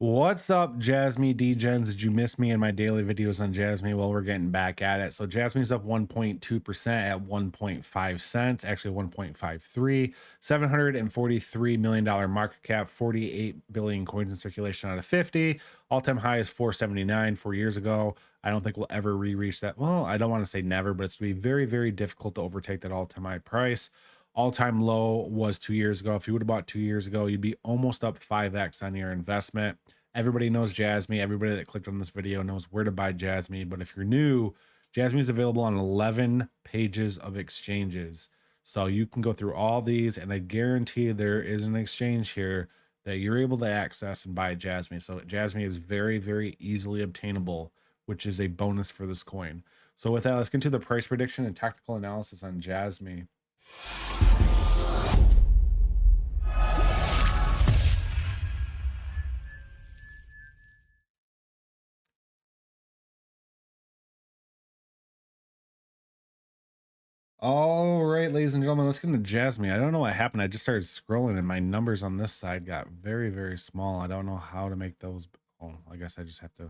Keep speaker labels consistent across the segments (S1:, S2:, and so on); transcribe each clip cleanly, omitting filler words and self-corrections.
S1: What's up, Jasmy Degens? Did you miss me in my daily videos on Jasmy? Well, we're getting back at it. So Jasmy's up 1.2% at 1.5 cents, actually 1.53, $743 million market cap, 48 billion coins in circulation out of 50. All-time high is 479 4 years ago. I don't think we'll ever re-reach that. Well, I don't want to say never, but it's going to be very, very difficult to overtake that all-time high price. All-time low was 2 years ago. If you would have bought 2 years ago, you'd be almost up 5x on your investment. Everybody knows Jasmy. Everybody that clicked on this video knows where to buy Jasmy. But if you're new, Jasmy is available on 11 pages of exchanges. So you can go through all these, and I guarantee there is an exchange here that you're able to access and buy Jasmy. So Jasmy is very, very easily obtainable, which is a bonus for this coin. So with that, let's get into the price prediction and technical analysis on Jasmy. All right, ladies and gentlemen, let's get into Jasmy. I don't know what happened. I just started scrolling and my numbers on this side got very, very small. I don't know how to make those. Oh, I guess I just have to.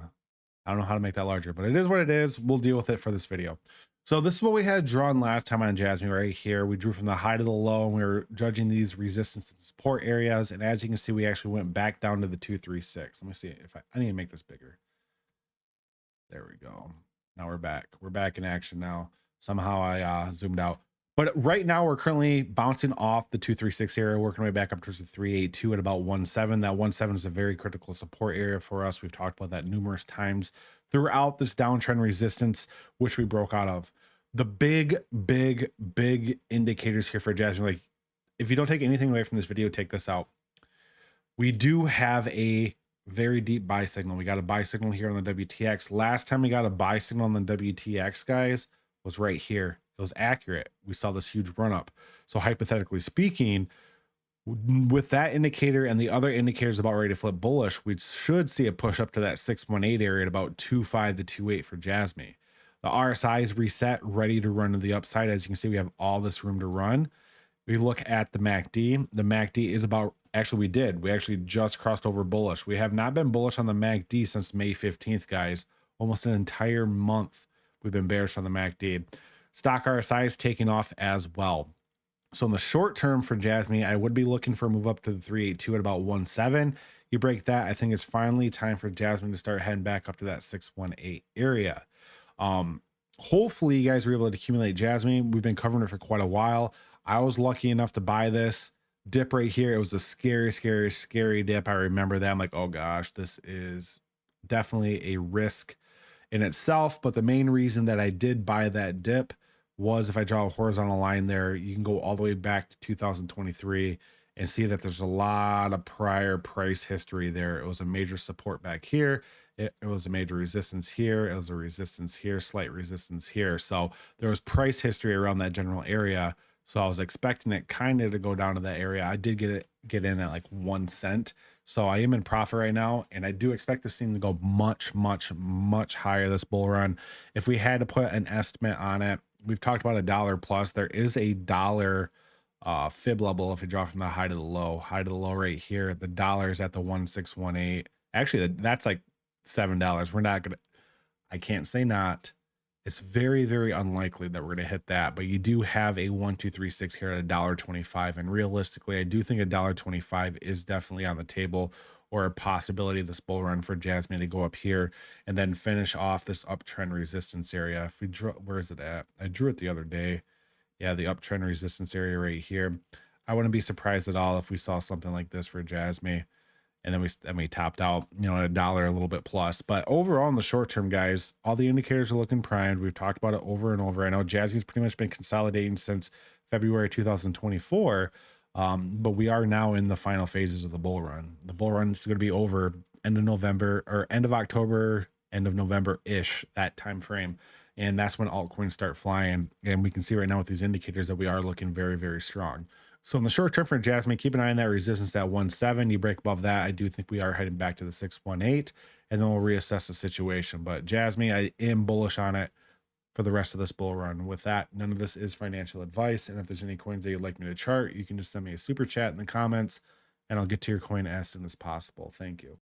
S1: I don't know how to make that larger, but it is what it is. We'll deal with it for this video. So this is what we had drawn last time on Jasmy right here. We drew from the high to the low, and we were judging these resistance and support areas. And as you can see, we actually went back down to the 236. Let me see if I need to make this bigger. There we go. Now we're back. We're back in action now. Somehow I zoomed out. But right now we're currently bouncing off the 236 area, working our way back up towards the 382 at about 17. That 17 is a very critical support area for us. We've talked about that numerous times throughout this downtrend resistance, which we broke out of. The big indicators here for Jasmine, like if you don't take anything away from this video, take this out. We do have a very deep buy signal. We got a buy signal here on the WTX. Last time we got a buy signal on the WTX, guys, was right here. It was accurate. We saw this huge run up. So hypothetically speaking, with that indicator and the other indicators about ready to flip bullish, we should see a push up to that 618 area at about 2.5 to 2.8 for Jasmy. The RSI is reset, ready to run to the upside. As you can see, we have all this room to run. We look at the MACD. The MACD is about, actually we actually just crossed over bullish. We have not been bullish on the MACD since May 15th, guys. Almost an entire month we've been bearish on the MACD. Stock RSI is taking off as well. So in the short term for Jasmy, I would be looking for a move up to the 382 at about 1.7. You break that, I think it's finally time for Jasmy to start heading back up to that 618 area. Hopefully you guys were able to accumulate Jasmy. We've been covering it for quite a while. I was lucky enough to buy this dip right here. It was a scary dip. I remember that. I'm like, oh gosh, this is definitely a risk in itself. But the main reason that I did buy that dip was if I draw a horizontal line there, you can go all the way back to 2023 and see that there's a lot of prior price history there. It was a major support back here. It was a major resistance here. It was a resistance here, slight resistance here. So there was price history around that general area. So I was expecting it kind of to go down to that area. I did get in at like 1 cent. So I am in profit right now, and I do expect this thing to go much higher this bull run. If we had to put an estimate on it, we've talked about $1 plus. There is a dollar fib level if you draw from the high to the low. High to the low right here. The dollar is at the 1618. Actually, that's like $7. We're not gonna. I can't say not. It's very unlikely that we're going to hit that, but you do have a 1 2 3 6 here at $1.25, and realistically I do think $1.25 is definitely on the table, or a possibility of this bull run for Jasmy to go up here and then finish off this uptrend resistance area. If we draw, where is it at? I drew it the other day. Yeah, the uptrend resistance area right here. I wouldn't be surprised at all if we saw something like this for Jasmy, and then we topped out, at $1 a little bit plus. But overall in the short term, guys, all the indicators are looking primed. We've talked about it over and over. I know Jazzy's pretty much been consolidating since February 2024, but we are now in the final phases of the bull run. The bull run is going to be over end of November, or end of October, end of November ish, that time frame. And that's when altcoins start flying. And we can see right now with these indicators that we are looking very strong. So in the short term for Jasmy, keep an eye on that resistance at 1.7. You break above that, I do think we are heading back to the 618, and then we'll reassess the situation. But Jasmy, I am bullish on it for the rest of this bull run. With that, none of this is financial advice. And if there's any coins that you'd like me to chart, you can just send me a super chat in the comments, and I'll get to your coin as soon as possible. Thank you.